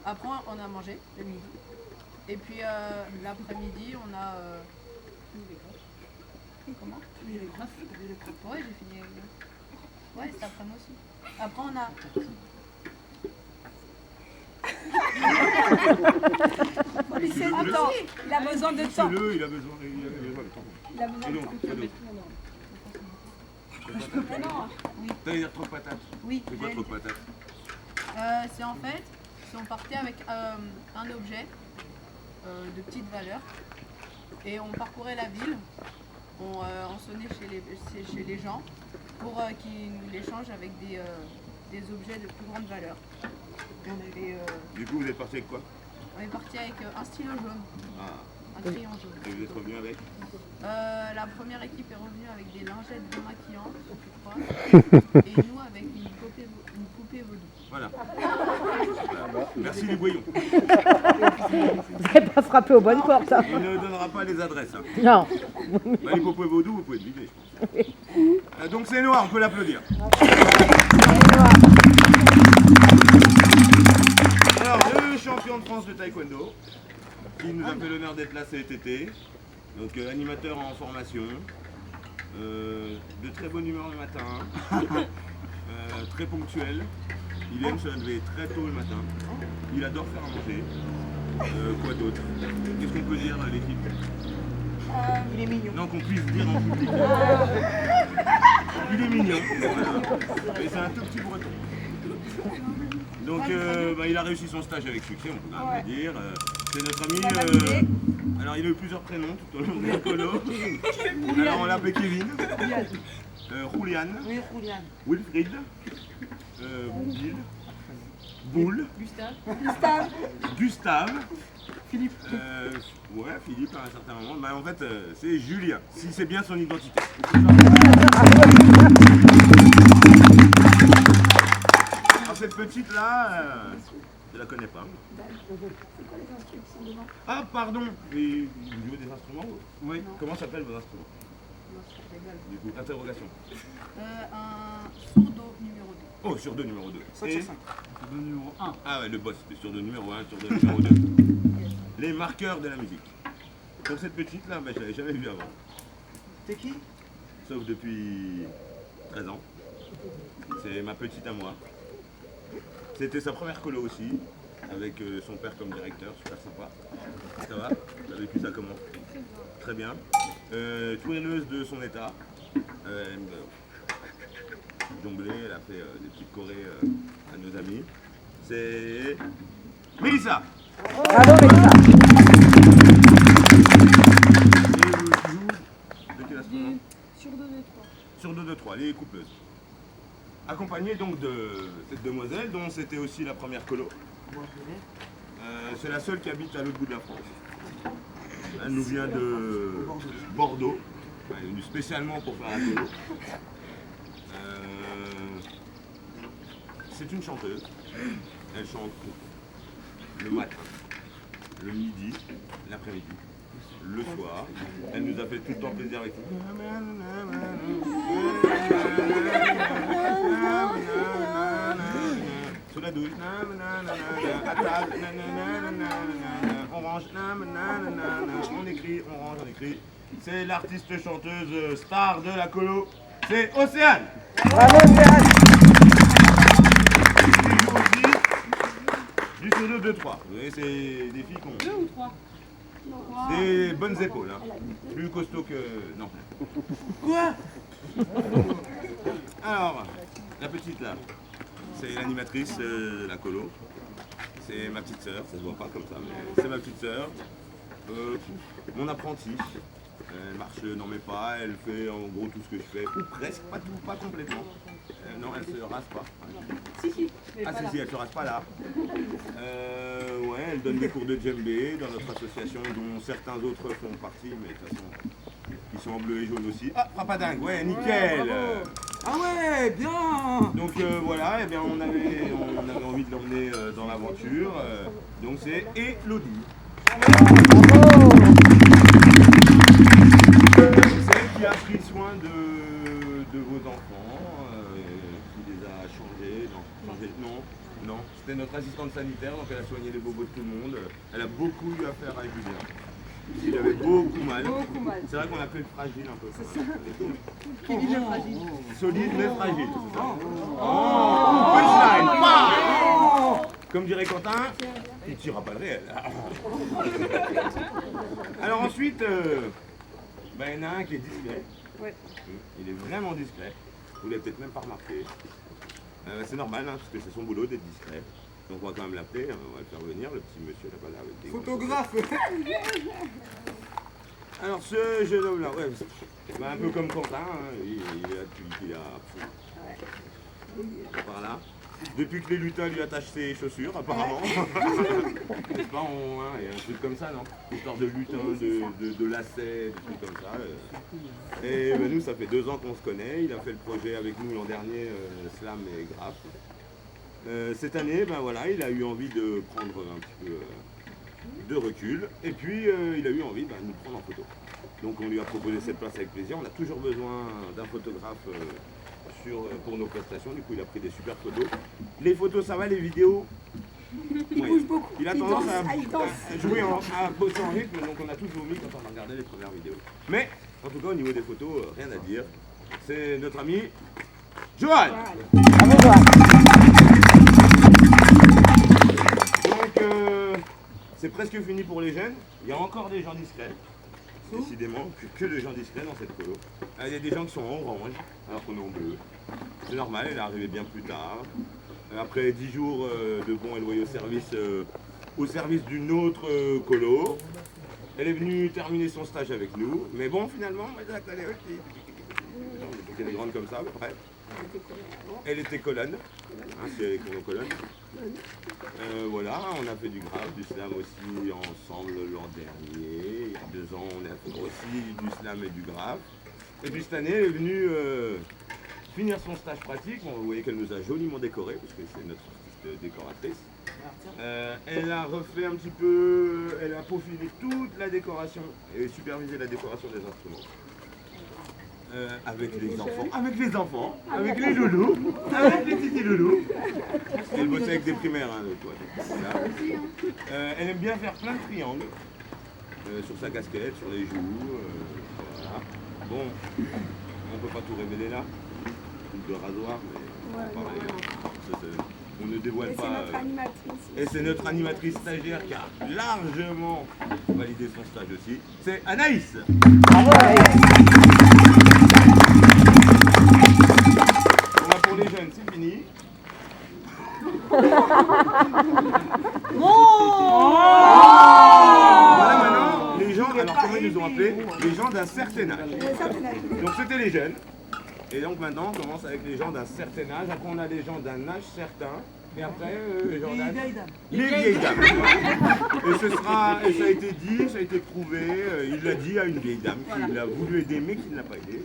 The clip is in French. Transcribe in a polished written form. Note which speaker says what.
Speaker 1: Après, on a mangé le midi. Et puis l'après-midi, on a. Comment? Ouais, j'ai fini. Ouais, cet après-midi aussi. Après, on a. Attends, il a besoin de temps.
Speaker 2: Il a besoin de temps.
Speaker 1: Il a besoin de temps.
Speaker 2: T'allais dire trop patate.
Speaker 1: Oui.
Speaker 2: C'est quoi trop patate?
Speaker 1: C'est en fait, si on partait avec un objet de petite valeur et on parcourait la ville, on sonnait chez les gens pour qu'ils nous l'échangent avec des objets de plus grande valeur. Et on avait,
Speaker 2: Du coup, vous êtes parti avec quoi?
Speaker 1: on est parti avec un stylo jaune, un crayon jaune.
Speaker 2: Et vous êtes revenu avec?
Speaker 1: La première équipe est revenue avec des lingettes démaquillantes, je crois, et nous avec une poupée vaudou.
Speaker 2: Voilà. Merci les voyons.
Speaker 3: Vous n'avez pas frappé aux bonnes portes. Hein.
Speaker 2: On ne donnera pas les adresses. Hein.
Speaker 3: Non.
Speaker 2: Bah, les poupées vaudou, vous pouvez deviner, je pense. Donc c'est Noah, on peut l'applaudir. Alors, le champion de France de taekwondo, qui nous a fait l'honneur d'être là cet été. Donc animateur en formation, de très bonne humeur le matin, très ponctuel. Il aime se lever très tôt le matin. Il adore faire à manger. Quoi d'autre? Qu'est-ce qu'on peut dire à l'équipe?
Speaker 1: Il est mignon.
Speaker 2: Non, qu'on puisse dire en public. Il est mignon. Voilà. Et c'est un tout petit breton. Donc il a réussi son stage avec succès, on peut quand même le dire. C'est notre ami. Alors il a eu plusieurs prénoms tout au long de l'écolo. Alors on l'appelait Kevin. Julian.
Speaker 4: Oui, Julian.
Speaker 2: Wilfried. Bill. Boule. Gustave.
Speaker 4: Philippe.
Speaker 2: Ouais, Philippe à un certain moment. Mais en fait, c'est Julien, si c'est bien son identité. Alors cette petite là, je la connais pas. Ah pardon, et vous jouez des instruments? Oui. Comment s'appellent vos instruments? Du coup, interrogation.
Speaker 1: Un sourdo numéro 2.
Speaker 2: Oh, sur 2 numéro 2.
Speaker 4: 7 sur 5.
Speaker 5: Sur le numéro 1.
Speaker 2: Ah ouais, le boss, c'était sur 2 numéro 1, sur 2 numéro 2. Les marqueurs de la musique. Comme cette petite là, je l'avais jamais vue avant.
Speaker 4: T'es qui?
Speaker 2: Sauf depuis 13 ans. C'est ma petite à moi. C'était sa première colo aussi, avec son père comme directeur, super sympa. Ça va? T'as vécu ça comment? Très bien. Twirleuse de son état. Elle aime jongler, elle a fait des petites chorés à nos amis. C'est Mélissa!
Speaker 3: Bravo, Mélissa.
Speaker 2: Et vous jouez de quel instrument?
Speaker 1: Sur 2, 2, 3.
Speaker 2: Sur 2, 2, 3, les coupleuses. Accompagnée donc de cette demoiselle dont c'était aussi la première colo. C'est la seule qui habite à l'autre bout de la France. Elle nous vient de Bordeaux. Elle est venue spécialement pour faire la colo. C'est une chanteuse. Elle chante le matin, le midi, l'après-midi, le soir. Elle nous a fait tout le temps plaisir avec nous. Sous la douche, à table, on range, on écrit, on range, on écrit. C'est l'artiste chanteuse star de la colo, c'est Océane.
Speaker 3: Bravo, Océane.
Speaker 2: Du solo 2-3. Vous voyez, c'est des filles qui ont
Speaker 1: 2 ou 3?
Speaker 2: des bonnes épaules. Hein. Plus costaud que... Non.
Speaker 4: Quoi?
Speaker 2: Alors, la petite là, c'est l'animatrice de la colo. C'est ma petite sœur, ça se voit pas comme ça, mais c'est ma petite sœur. Mon apprenti. Elle marche dans mes pas, elle fait en gros tout ce que je fais, ou presque, pas tout, pas complètement. Non, elle se rase pas.
Speaker 1: Si.
Speaker 2: Ah si, elle se rase pas là. Ouais, elle donne des cours de djembé dans notre association dont certains autres font partie, mais de toute façon, ils sont en bleu et jaune aussi. Ah, papadingue, ouais, nickel.
Speaker 4: Ah ouais, bien.
Speaker 2: Donc voilà, eh bien, on avait envie de l'emmener dans l'aventure. Donc c'est Elodie. C'est elle qui a pris soin de vos enfants, qui les a changés, non, Non, c'était notre assistante sanitaire, donc elle a soigné les bobos de tout le monde. Elle a beaucoup eu à faire avec Julien. Il avait beaucoup mal.
Speaker 3: Beaucoup mal.
Speaker 2: C'est vrai qu'on l'appelle fragile un peu.
Speaker 1: Kevin le fragile.
Speaker 2: Solide mais fragile. c'est ça. Oh, punchline. Comme dirait Quentin, il tirera pas le réel. Alors ensuite, il y en a un qui est discret.
Speaker 3: Ouais.
Speaker 2: Il est vraiment discret. Vous l'avez peut-être même pas remarqué. C'est normal, hein, parce que c'est son boulot d'être discret. Donc on va quand même l'appeler, hein, on va le faire venir, le petit monsieur là-bas là avec des...
Speaker 4: Photographe.
Speaker 2: Alors ce jeune homme là, ouais, un peu comme Quentin, hein, il a depuis qu'il a... Par là. Depuis que les lutins lui attachent ses chaussures, apparemment. N'est-ce pas, il y a un truc comme ça, non? Histoire de lutins, de lacets, des trucs comme ça. Et nous, ça fait 2 ans qu'on se connaît. Il a fait le projet avec nous l'an dernier, Slam et Graph. Cette année, il a eu envie de prendre un petit peu de recul. Et puis, il a eu envie de nous prendre en photo. Donc, on lui a proposé cette place avec plaisir. On a toujours besoin d'un photographe pour nos prestations. Du coup, il a pris des super photos. Les photos, ça va, les vidéos,
Speaker 3: Il bouge beaucoup.
Speaker 2: il a
Speaker 3: Il
Speaker 2: tendance
Speaker 3: danse.
Speaker 2: à
Speaker 3: Il danse.
Speaker 2: jouer, à bosser en rythme. Donc, on a tous vomi quand on a regardé les premières vidéos. Mais, en tout cas, au niveau des photos, rien à dire. C'est notre ami Johan.
Speaker 3: Bravo, Johan.
Speaker 2: Donc, c'est presque fini pour les jeunes. Il y a encore des gens discrets. Décidément, que de gens discrets dans cette colo. Il y a des gens qui sont en orange, alors qu'on est en bleu. C'est normal, elle est arrivée bien plus tard. Après 10 jours de bons et loyaux services au service d'une autre colo. Elle est venue terminer son stage avec nous. Mais bon, finalement, elle est grande comme ça à peu près. Elle était colonne. Hein, c'est nos colonnes. Voilà, on a fait du graphe, du slam aussi ensemble l'an dernier. Il y a 2 ans, on a fait aussi du slam et du graphe. Et puis cette année, elle est venue finir son stage pratique. Bon, vous voyez qu'elle nous a joliment décoré, parce que c'est notre artiste décoratrice. Elle a refait un petit peu, elle a peaufiné toute la décoration et supervisé la décoration des instruments. Avec les enfants, avec les loulous, avec les petits loulous. Elle bosse avec des primaires, hein, elle aime bien faire plein de triangles sur sa casquette, sur les joues. Voilà. Bon, on peut pas tout révéler là, de rasoir, mais on ne dévoile pas. Et c'est notre animatrice stagiaire qui a largement validé son stage aussi. C'est Anaïs.
Speaker 3: Bravo, Anaïs.
Speaker 2: Pour les jeunes, c'est fini. Voilà maintenant les gens, alors comment ils nous ont appelés? Les gens d'un certain âge. Donc c'était les jeunes. Et donc maintenant on commence avec les gens d'un certain âge. Après on a les gens d'un âge certain. Et après, les gens d'âge. Les vieilles dames. Et ça a été dit, ça a été prouvé. Il l'a dit à une vieille dame qui l'a voulu aider mais qui ne l'a pas aidé.